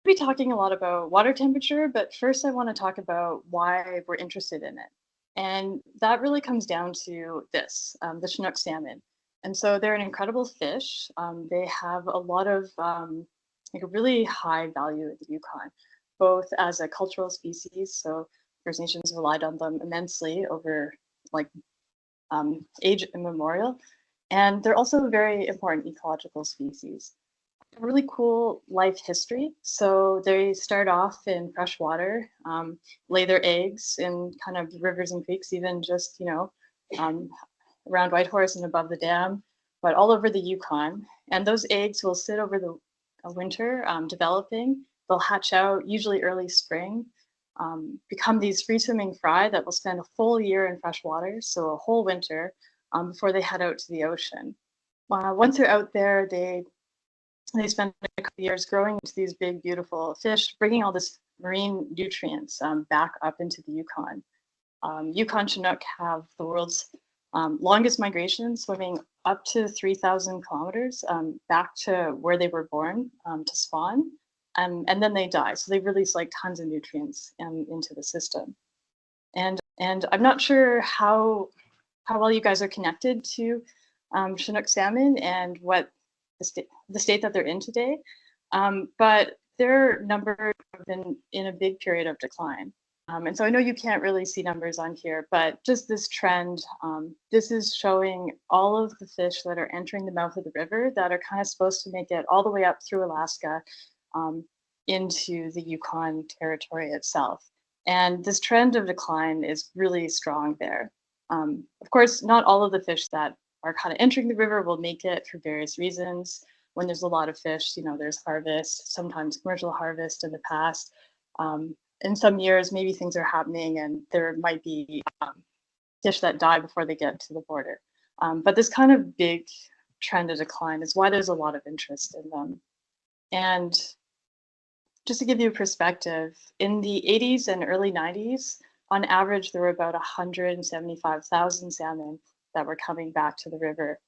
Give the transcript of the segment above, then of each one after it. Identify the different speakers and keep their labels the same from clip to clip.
Speaker 1: be talking a lot about water temperature, but first I want to talk about why we're interested in it. And that really comes down to this, the Chinook salmon. And so they're an incredible fish. They have a lot of like a really high value in the Yukon, both as a cultural species. So First Nations relied on them immensely over like age immemorial. And they're also a very important ecological species. Really cool life history. So they start off in fresh water, lay their eggs in kind of rivers and creeks, even just, um, around Whitehorse and above the dam, but all over the Yukon. And those eggs will sit over the winter, developing. They'll hatch out usually early spring, become these free swimming fry that will spend a full year in fresh water, so a whole winter, before they head out to the ocean. Once they're out there, they spend a couple years growing into these big, beautiful fish, bringing all this marine nutrients back up into the Yukon. Yukon Chinook have the world's longest migration, swimming up to 3,000 kilometers back to where they were born to spawn. And then they die. So they release like tons of nutrients into the system. And I'm not sure how well you guys are connected to Chinook salmon and what the state that they're in today. But their numbers have been in a big period of decline. And so I know you can't really see numbers on here, but just this trend, this is showing all of the fish that are entering the mouth of the river that are kind of supposed to make it all the way up through Alaska into the Yukon territory itself. And this trend of decline is really strong there. Of course, not all of the fish that are kind of entering the river will make it for various reasons. When there's a lot of fish, there's harvest, sometimes commercial harvest in the past. In some years, maybe things are happening and there might be fish that die before they get to the border. But this kind of big trend of decline is why there's a lot of interest in them. And just to give you a perspective, in the 80s and early 90s, on average, there were about 175,000 salmon that were coming back to the river.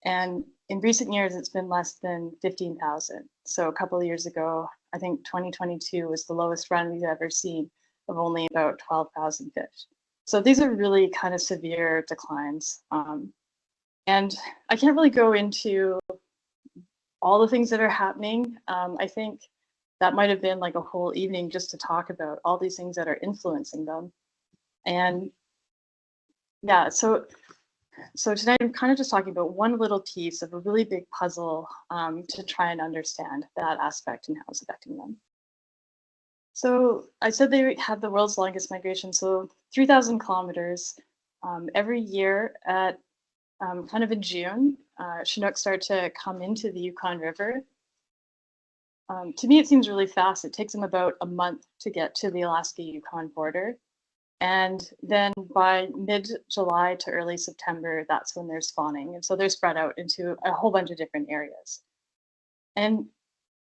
Speaker 1: And in recent years, it's been less than 15,000. So a couple of years ago, I think 2022 was the lowest run we've ever seen of only about 12,000 fish. So these are really kind of severe declines. And I can't really go into all the things that are happening. I think that might have been like a whole evening just to talk about all these things that are influencing them. And yeah, so tonight I'm kind of just talking about one little piece of a really big puzzle to try and understand that aspect and how it's affecting them. So I said they have the world's longest migration, so 3,000 kilometers every year at kind of in June. Chinook start to come into the Yukon River. To me, it seems really fast. It takes them about a month to get to the Alaska-Yukon border. And then by mid-July to early September, that's when they're spawning. And so they're spread out into a whole bunch of different areas. And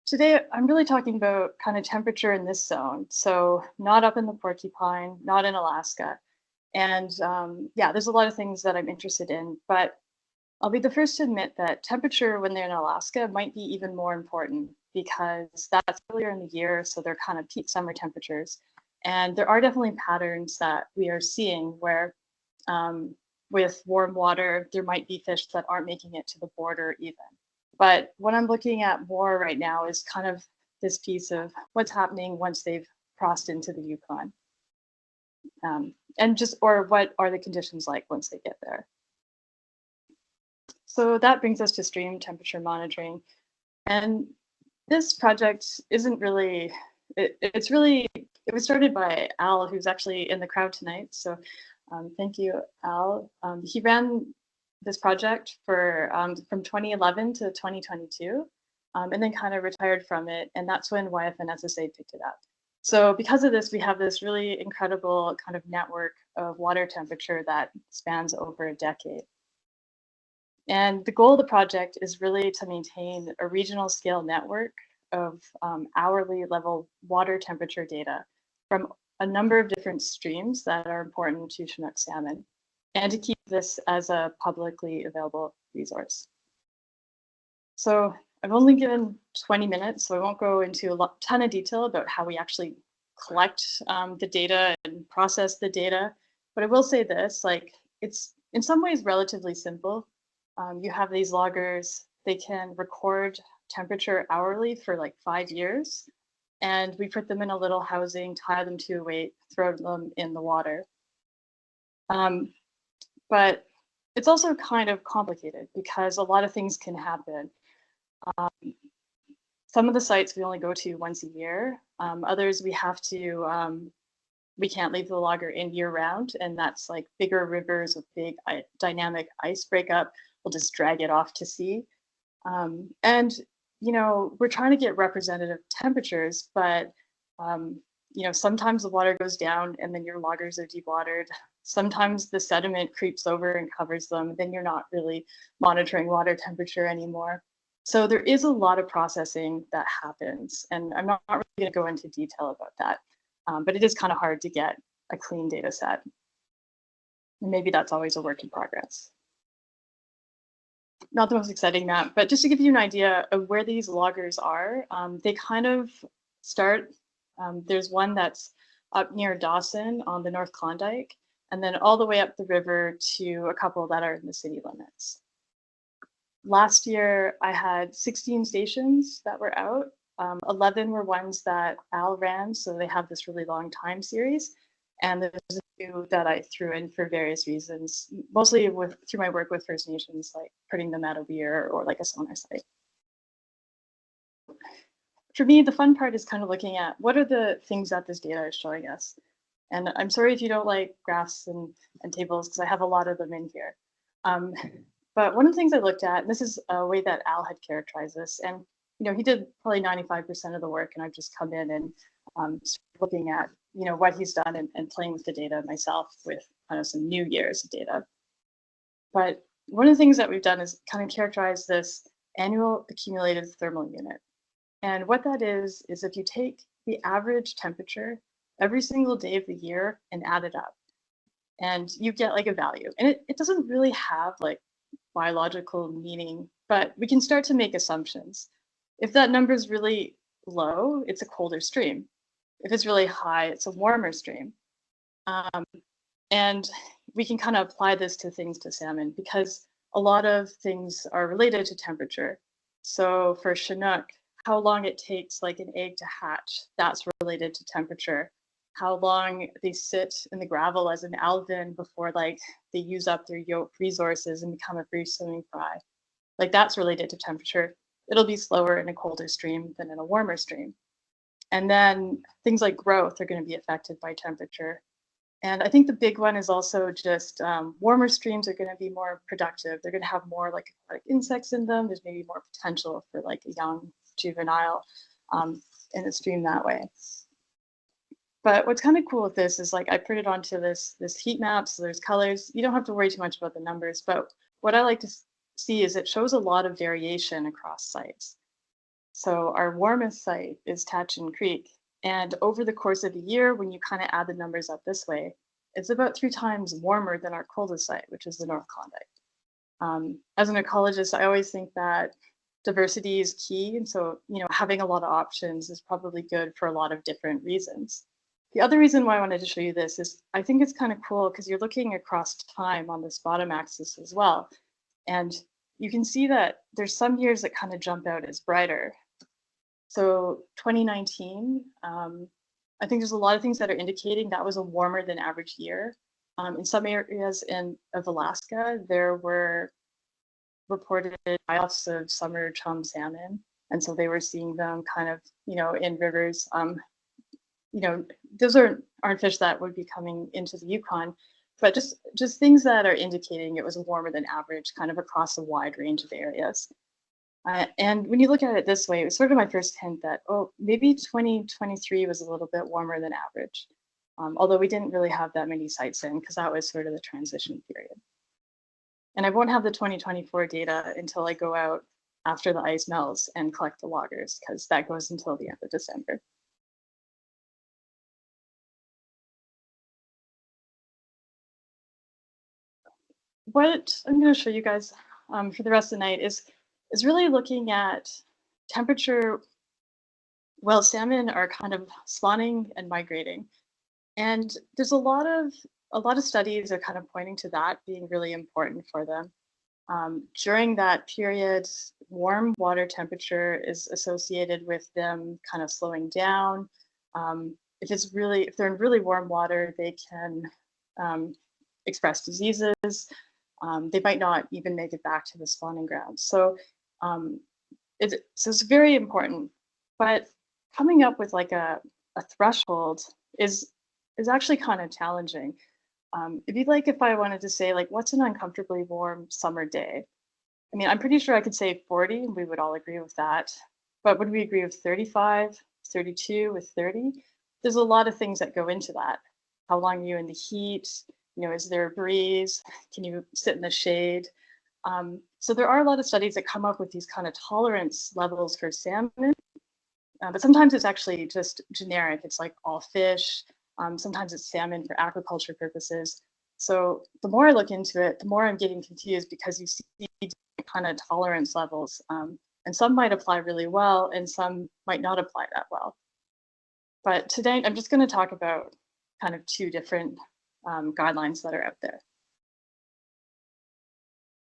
Speaker 1: today, I'm really talking about kind of temperature in this zone. So not up in the Porcupine, not in Alaska. And yeah, there's a lot of things that I'm interested in, but I'll be the first to admit that temperature when they're in Alaska might be even more important because that's earlier in the year, so they're kind of peak summer temperatures. And there are definitely patterns that we are seeing where with warm water, there might be fish that aren't making it to the border even. But what I'm looking at more right now is kind of this piece of what's happening once they've crossed into the Yukon. Or what are the conditions like once they get there? So that brings us to stream temperature monitoring. And this project isn't really, it was started by Al, who's actually in the crowd tonight. So thank you, Al. He ran this project for from 2011 to 2022, and then kind of retired from it. And that's when YFN-SSA picked it up. So because of this, we have this really incredible kind of network of water temperature that spans over a decade. And the goal of the project is really to maintain a regional scale network of hourly level water temperature data from a number of different streams that are important to Chinook salmon, and to keep this as a publicly available resource. So I've only given 20 minutes, so I won't go into ton of detail about how we actually collect the data and process the data. But I will say this, like it's in some ways relatively simple. You have these loggers, they can record temperature hourly for like 5 years. And we put them in a little housing, tie them to a weight, throw them in the water. Um, but it's also kind of complicated because a lot of things can happen. Some of the sites we only go to once a year. Others we have to, we can't leave the logger in year round. And that's like bigger rivers with big dynamic ice breakup. We'll just drag it off to sea. And, you know, we're trying to get representative temperatures, but, you know, sometimes the water goes down and then your loggers are dewatered. Sometimes the sediment creeps over and covers them. Then you're not really monitoring water temperature anymore. So there is a lot of processing that happens, and I'm not really going to go into detail about that, but it is kind of hard to get a clean data set. And maybe that's always a work in progress. Not the most exciting map, but just to give you an idea of where these loggers are, they kind of start, there's one that's up near Dawson on the North Klondike, and then all the way up the river to a couple that are in the city limits. Last year, I had 16 stations that were out. 11 were ones that Al ran, so they have this really long time series. And there's a few that I threw in for various reasons, mostly through my work with First Nations, like putting them at a weir or like a sonar site. For me, the fun part is kind of looking at what are the things that this data is showing us. And I'm sorry if you don't like graphs and tables, because I have a lot of them in here. But one of the things I looked at, and this is a way that Al had characterized this, and you know, he did probably 95% of the work, and I've just come in and looking at you know what he's done and playing with the data myself with kind of some new years of data. But one of the things that we've done is kind of characterize this annual accumulated thermal unit. And what that is if you take the average temperature every single day of the year and add it up, and you get like a value. And it doesn't really have like biological meaning, but we can start to make assumptions. If that number is really low, it's a colder stream. If it's really high, it's a warmer stream. And we can kind of apply this to things to salmon because a lot of things are related to temperature. So for Chinook, how long it takes like an egg to hatch, that's related to temperature. How long they sit in the gravel as an alvin before like they use up their yolk resources and become a free swimming fry. Like that's related to temperature. It'll be slower in a colder stream than in a warmer stream. And then things like growth are going to be affected by temperature. And I think the big one is also just warmer streams are going to be more productive. They're going to have more like aquatic insects in them. There's maybe more potential for like a young juvenile in the stream that way. But what's kind of cool with this is like I put it onto this heat map, so there's colors. You don't have to worry too much about the numbers, but what I like to see is it shows a lot of variation across sites. So our warmest site is Tatchin Creek, and over the course of a year, when you kind of add the numbers up this way, it's about 3 times warmer than our coldest site, which is the North Klondike. As an ecologist, I always think that diversity is key, and so you know having a lot of options is probably good for a lot of different reasons. The other reason why I wanted to show you this is I think it's kind of cool because you're looking across time on this bottom axis as well. And you can see that there's some years that kind of jump out as brighter. So 2019, I think there's a lot of things that are indicating that was a warmer than average year. In some areas of Alaska, there were reported die-offs of summer chum salmon. And so they were seeing them kind of, you know, in rivers. You know, those aren't fish that would be coming into the Yukon, but just things that are indicating it was warmer than average kind of across a wide range of areas. And when you look at it this way, it was sort of my first hint that, oh, maybe 2023 was a little bit warmer than average, although we didn't really have that many sites in because that was sort of the transition period. And I won't have the 2024 data until I go out after the ice melts and collect the loggers because that goes until the end of December. What I'm going to show you guys for the rest of the night is really looking at temperature, well, salmon are kind of spawning and migrating. And there's a lot of studies are kind of pointing to that being really important for them. During that period, warm water temperature is associated with them kind of slowing down. If they're in really warm water, they can um, express diseases. They might not even make it back to the spawning ground. Um, so it's very important. But coming up with like a threshold is is actually kind of challenging. It'd be like if I wanted to say like, what's an uncomfortably warm summer day? I mean, I'm pretty sure I could say 40 and we would all agree with that. But would we agree with 35, 32, with 30? There's a lot of things that go into that. How long are you in the heat? Is there a breeze? Can you sit in the shade? So there are a lot of studies that come up with these kind of tolerance levels for salmon, but sometimes it's actually just generic. It's like all fish. Sometimes it's salmon for aquaculture purposes. So the more I look into it, the more I'm getting confused because you see kind of tolerance levels, and some might apply really well and some might not apply that well. But today I'm just going to talk about kind of two different guidelines that are out there.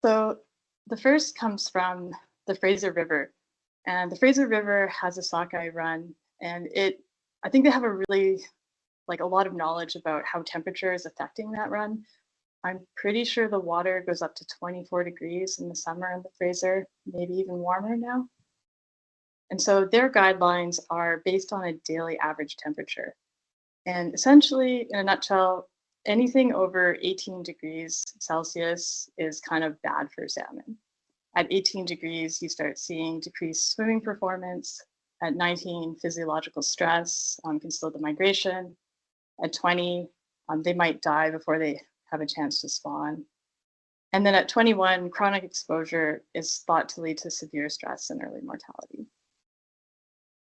Speaker 1: So the first comes from the Fraser River, and the Fraser River has a sockeye run, and I think they have a really like a lot of knowledge about how temperature is affecting that run. I'm pretty sure the water goes up to 24 degrees in the summer in the Fraser, maybe even warmer now. And so their guidelines are based on a daily average temperature. And essentially, in a nutshell, anything over 18 degrees Celsius is kind of bad for salmon. At 18 degrees, you start seeing decreased swimming performance. At 19, physiological stress can slow the migration. At 20, they might die before they have a chance to spawn. And then at 21, chronic exposure is thought to lead to severe stress and early mortality.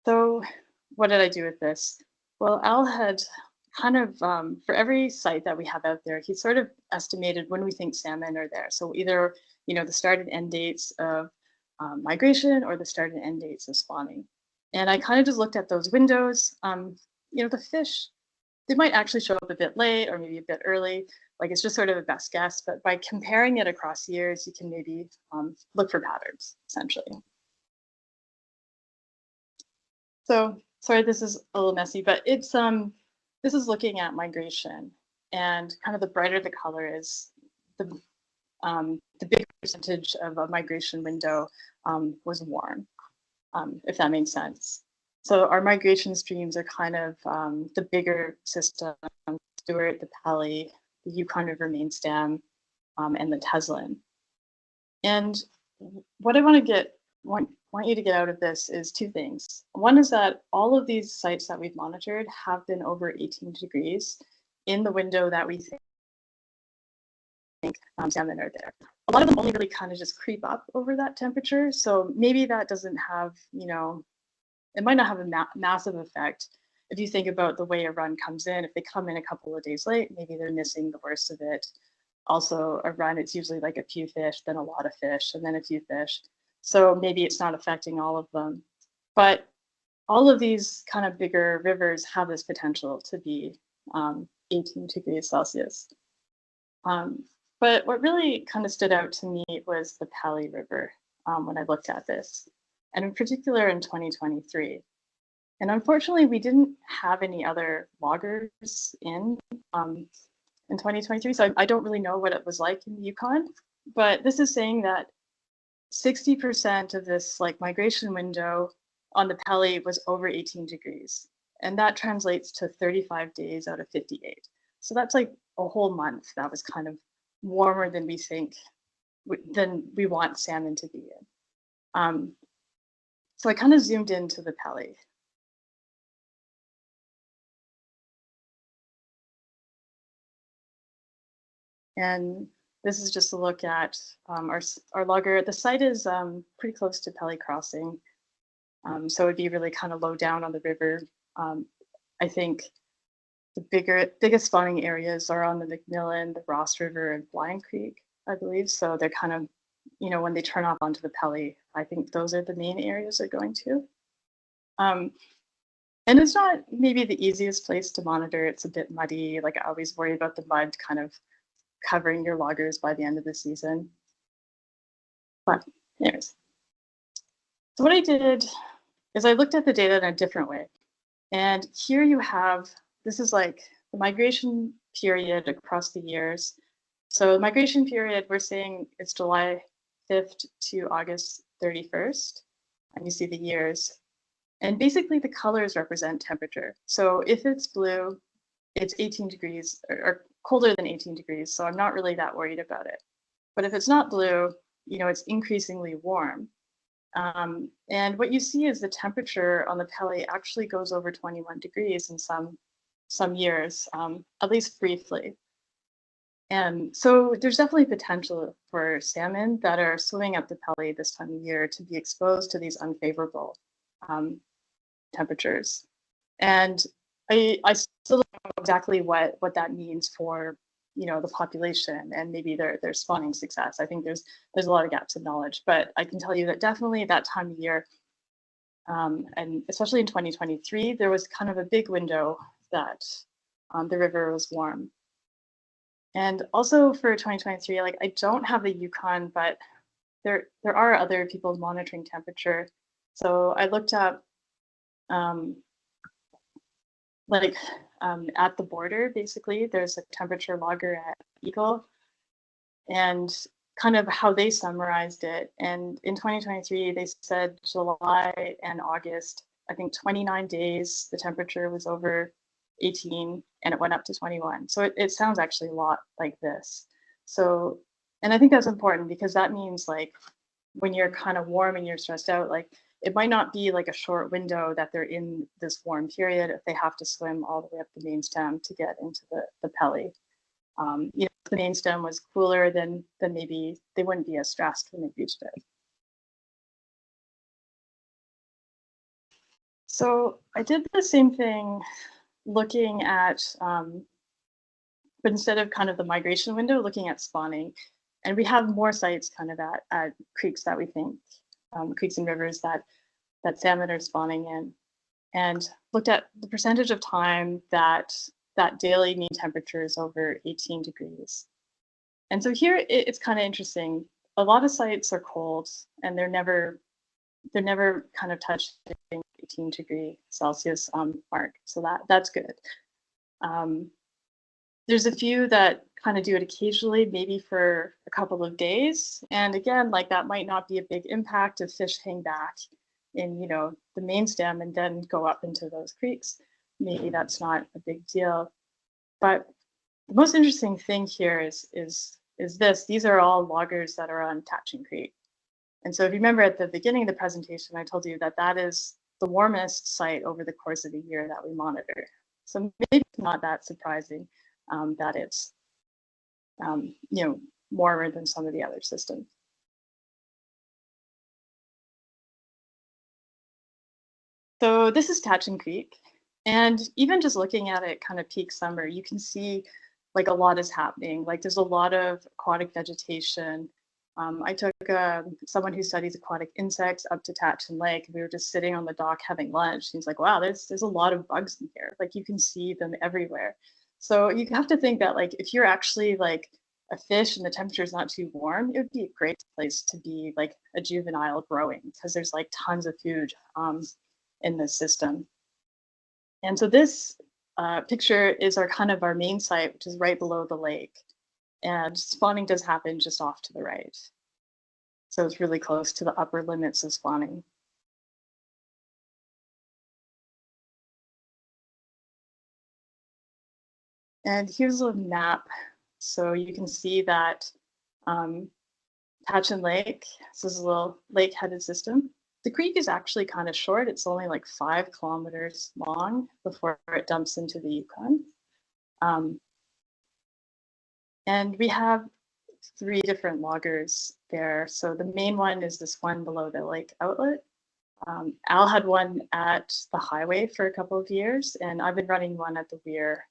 Speaker 1: So what did I do with this? Well, Al had kind of, for every site that we have out there, he sort of estimated when we think salmon are there. So either, the start and end dates of migration or the start and end dates of spawning. And I kind of just looked at those windows. The fish, they might actually show up a bit late or maybe a bit early. Like it's just sort of a best guess, but by comparing it across years, you can maybe look for patterns, essentially. So sorry, this is a little messy, but this is looking at migration, and kind of the brighter the color is, the bigger percentage of a migration window was warm, if that makes sense. So our migration streams are kind of the bigger system: Stewart, the Pelly, the Yukon River main stem, and the Teslin. And what I want you to get out of this is two things. One is that all of these sites that we've monitored have been over 18 degrees in the window that we think salmon are there. A lot of them only really kind of just creep up over that temperature. So maybe that doesn't have, it might not have a massive effect. If you think about the way a run comes in, if they come in a couple of days late, maybe they're missing the worst of it. Also, a run, it's usually like a few fish, then a lot of fish, and then a few fish. So maybe it's not affecting all of them. But all of these kind of bigger rivers have this potential to be 18 degrees Celsius. But what really kind of stood out to me was the Pelly River when I looked at this, and in particular in 2023. And unfortunately, we didn't have any other loggers in 2023, so I don't really know what it was like in the Yukon. But this is saying that 60% of this like migration window on the Pelly was over 18 degrees. And that translates to 35 days out of 58. So that's like a whole month that was kind of warmer than than we want salmon to be in. So I kind of zoomed into the Pelly. And this is just a look at our logger. The site is pretty close to Pelly Crossing. So it'd be really kind of low down on the river. I think the biggest spawning areas are on the McMillan, the Ross River, and Blind Creek, I believe. So they're kind of when they turn off onto the pelly, I think those are the main areas they're going to. And it's not maybe the easiest place to monitor. It's a bit muddy. Like I always worry about the mud kind of covering your loggers by the end of the season. But anyways, so what I did is I looked at the data in a different way. And here you have, this is like the migration period across the years. So the migration period, we're saying it's July 5th to August 31st. And you see the years. And basically the colors represent temperature. So if it's blue, it's 18 degrees or colder than 18 degrees. So I'm not really that worried about it. But if it's not blue, it's increasingly warm. And what you see is the temperature on the pelly actually goes over 21 degrees in some years, at least briefly. And so there's definitely potential for salmon that are swimming up the pelly this time of year to be exposed to these unfavorable temperatures. And I still don't know exactly what that means for the population and maybe their spawning success. I think there's a lot of gaps in knowledge, but I can tell you that definitely that time of year, and especially in 2023, there was kind of a big window that the river was warm. And also for 2023, like I don't have the Yukon, but there are other people monitoring temperature. So I looked up at the border, basically, there's a temperature logger at Eagle, and kind of how they summarized it. And in 2023, they said July and August, I think 29 days, the temperature was over 18 and it went up to 21. So it sounds actually a lot like this. So, and I think that's important because that means like when you're kind of warm and you're stressed out, like it might not be like a short window that they're in this warm period if they have to swim all the way up the main stem to get into the pelly. If the main stem was cooler, then maybe they wouldn't be as stressed when they reached it. So I did the same thing looking at, but instead of kind of the migration window, looking at spawning. And we have more sites kind of at creeks that we think, creeks and rivers that salmon are spawning in, and looked at the percentage of time that daily mean temperature is over 18 degrees. And so here it's kind of interesting. A lot of sites are cold and they're never kind of touching 18 degree Celsius mark. So that's good. There's a few that kind of do it occasionally, maybe for a couple of days. And again, like that might not be a big impact if fish hang back in, the main stem and then go up into those creeks. Maybe that's not a big deal. But the most interesting thing here is this. These are all loggers that are on Tatchin Creek. And so if you remember at the beginning of the presentation, I told you that is the warmest site over the course of the year that we monitor. So maybe it's not that surprising that it's, warmer than some of the other systems. So this is Tatchin Creek. And even just looking at it kind of peak summer, you can see like a lot is happening. Like there's a lot of aquatic vegetation. I took someone who studies aquatic insects up to Tatchin Lake. We were just sitting on the dock having lunch. He's like, wow, there's a lot of bugs in here. Like you can see them everywhere. So you have to think that like if you're actually like a fish and the temperature is not too warm, it would be a great place to be like a juvenile growing because there's like tons of food in the system. And so this picture is our main site, which is right below the lake. And spawning does happen just off to the right. So it's really close to the upper limits of spawning. And here's a map. So you can see that Tatchin Lake, this is a little lake-headed system. The creek is actually kind of short. It's only like 5 kilometers long before it dumps into the Yukon. And we have 3 different loggers there. So the main one is this one below the lake outlet. Al had one at the highway for a couple of years, and I've been running one at the weir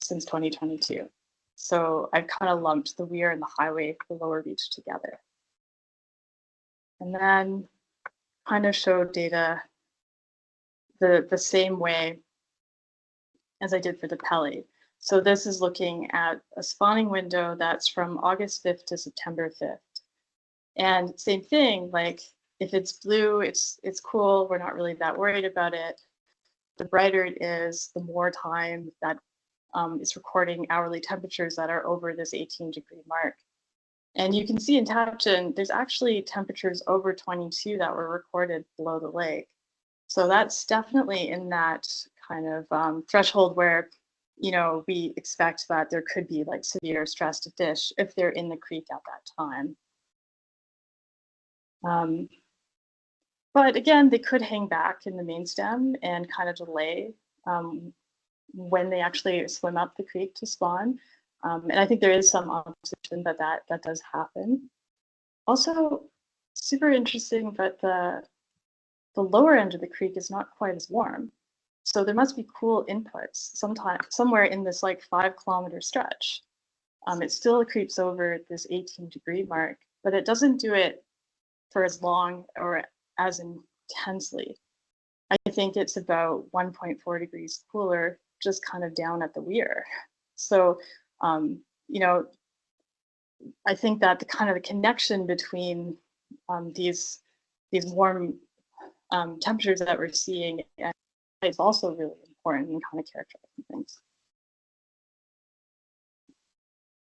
Speaker 1: since 2022. So I've kind of lumped the weir and the highway for the lower reach together. and then kind of show data the same way as I did for the Pelly. So this is looking at a spawning window that's from August 5th to September 5th. And same thing, like if it's blue, it's cool. We're not really that worried about it. The brighter it is, the more time that it's recording hourly temperatures that are over this 18-degree mark. And you can see in Tapton, there's actually temperatures over 22 that were recorded below the lake. So that's definitely in that kind of threshold where, you know, we expect that there could be like severe stress to fish if they're in the creek at that time. But again, they could hang back in the main stem and kind of delay when they actually swim up the creek to spawn. And I think there is some opposition that does happen. Also, super interesting, but the lower end of the creek is not quite as warm. So there must be cool inputs somewhere in this like 5-kilometer stretch. It still creeps over this 18-degree mark, but it doesn't do it for as long or as intensely. I think it's about 1.4 degrees cooler, just kind of down at the weir. So, you know, I think that the kind of the connection between these warm temperatures that we're seeing is also really important in kind of characterizing things.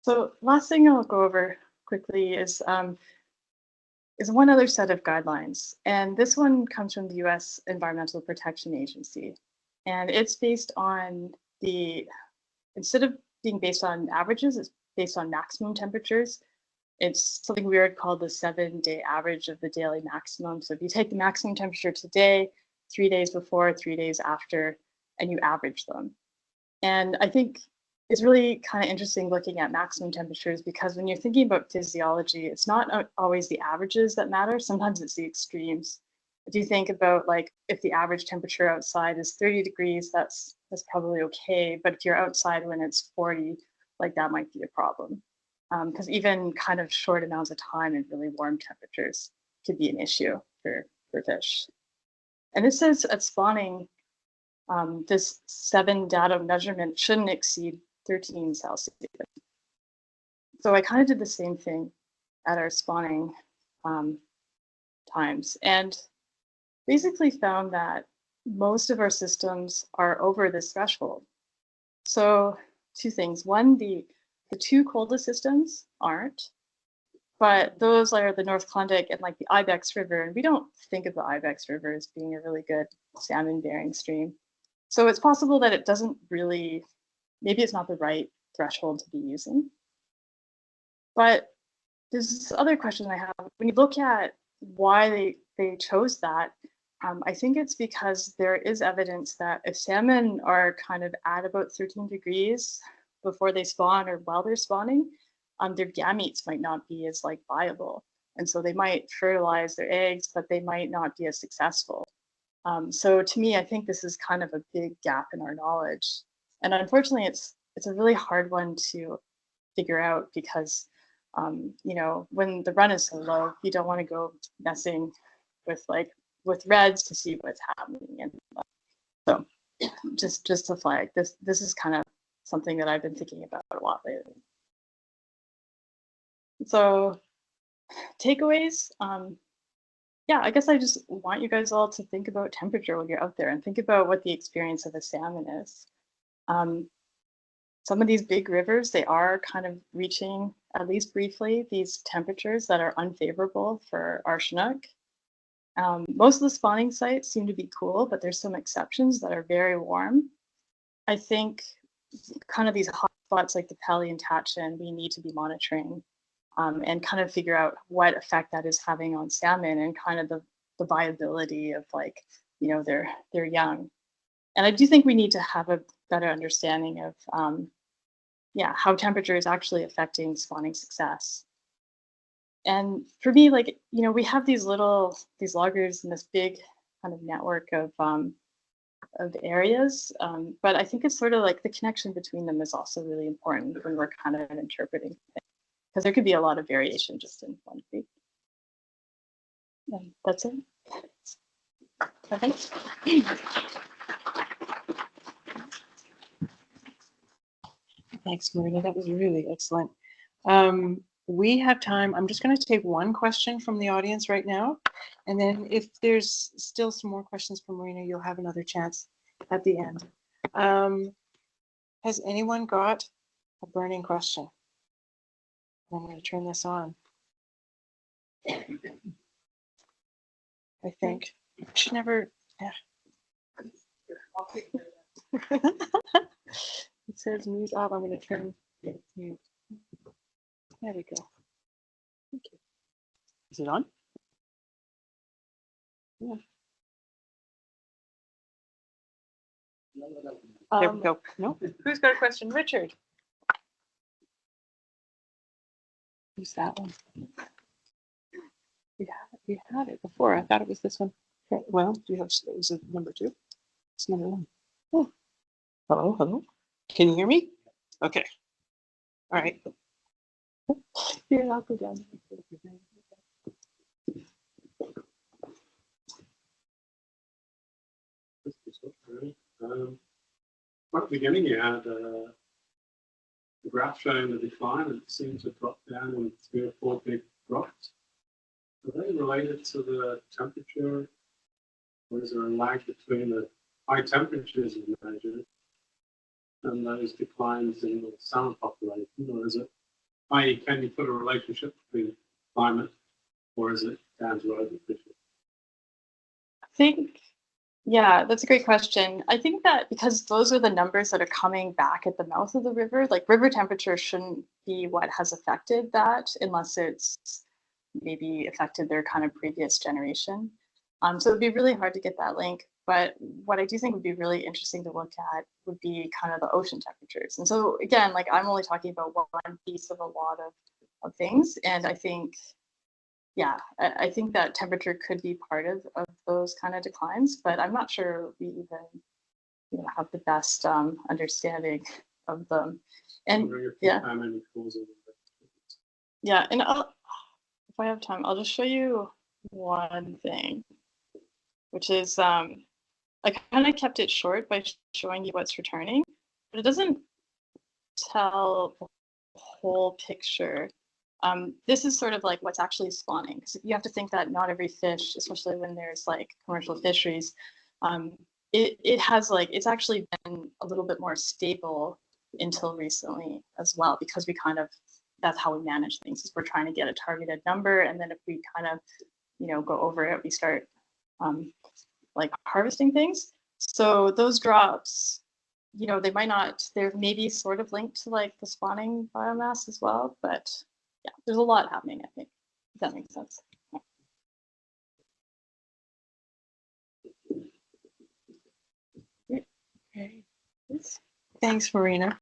Speaker 1: So last thing I'll go over quickly is one other set of guidelines. And this one comes from the US Environmental Protection Agency. And it's based on instead of being based on averages, it's based on maximum temperatures. It's something weird called the 7-day average of the daily maximum. So if you take the maximum temperature today, 3 days before, 3 days after, and you average them. And I think it's really kind of interesting looking at maximum temperatures because when you're thinking about physiology, it's not always the averages that matter. Sometimes it's the extremes. If you think about like if the average temperature outside is 30 degrees, that's probably okay. But if you're outside when it's 40, like that might be a problem. Because even kind of short amounts of time in really warm temperatures could be an issue for fish. And this says at spawning, this 7 datum measurement shouldn't exceed 13 Celsius. So I kind of did the same thing at our spawning times and basically found that most of our systems are over this threshold. So 2 things. One, the 2 coldest systems aren't, but those are the North Klondike and like the Ibex River. And we don't think of the Ibex River as being a really good salmon bearing stream. So it's possible that it doesn't really, maybe it's not the right threshold to be using. But there's this other question I have. When you look at why they chose that, I think it's because there is evidence that if salmon are kind of at about 13 degrees before they spawn or while they're spawning, their gametes might not be as like viable. And so they might fertilize their eggs, but they might not be as successful. So to me, I think this is kind of a big gap in our knowledge. And unfortunately, it's a really hard one to figure out because, you know, when the run is so low, you don't want to go messing with reds to see what's happening. And so just to flag, this is kind of something that I've been thinking about a lot lately. So takeaways, yeah, I guess I just want you guys all to think about temperature when you're out there and think about what the experience of a salmon is. Some of these big rivers, they are kind of reaching, at least briefly, these temperatures that are unfavorable for our Chinook. Most of the spawning sites seem to be cool, but there's some exceptions that are very warm. I think kind of these hot spots like the Pelly and Tatchin, we need to be monitoring and kind of figure out what effect that is having on salmon and kind of the viability of like, you know, their young. And I do think we need to have a better understanding of, yeah, how temperature is actually affecting spawning success. And for me, like, you know, we have these loggers in this big kind of network of areas, but I think it's sort of like the connection between them is also really important when we're kind of interpreting things, because there could be a lot of variation just in one creek. That's it. Okay.
Speaker 2: Thanks, Marina. That was really excellent. We have time. I'm just going to take one question from the audience right now. And then if there's still some more questions for Marina, you'll have another chance at the end. Has anyone got a burning question? I'm going to turn this on. I think I should never. Yeah. It says mute off. I'm going to turn mute. There we go. Thank you. Is it on? Yeah. There we go. No. Who's got a question? Richard. Who's that one? We had it before. I thought it was this one. Okay. Well, do you have? Is it number 2? It's number 1. Oh. Hello, hello. Can you hear me? Okay. All right. Here, I'll go down.
Speaker 3: Right at the beginning, you had the graph showing the decline, and it seemed to drop down in 3 or 4 big drops. Are they related to the temperature, or is there a lag between the high temperatures you measured and those declines in the salmon population, or is it, i.e., can you put a relationship between climate, or is it down to overfishing?
Speaker 1: I think, yeah, that's a great question. I think that because those are the numbers that are coming back at the mouth of the river, like river temperature shouldn't be what has affected that unless it's maybe affected their kind of previous generation. So it'd be really hard to get that link. But what I do think would be really interesting to look at would be kind of the ocean temperatures. And so again, like I'm only talking about one piece of a lot of things. And I think, yeah, I think that temperature could be part of those kind of declines, but I'm not sure we even have the best understanding of them. And yeah, yeah, and if I have time, I'll just show you one thing, which is I kind of kept it short by showing you what's returning, but it doesn't tell the whole picture. This is sort of like what's actually spawning. So you have to think that not every fish, especially when there's like commercial fisheries, it has like, it's actually been a little bit more stable until recently as well, because we kind of, that's how we manage things, is we're trying to get a targeted number. And then if we kind of, go over it, we start like harvesting things. So those drops, they might not, they're maybe sort of linked to like the spawning biomass as well, but yeah, there's a lot happening, I think, if that makes sense.
Speaker 2: Okay. Thanks, Marina.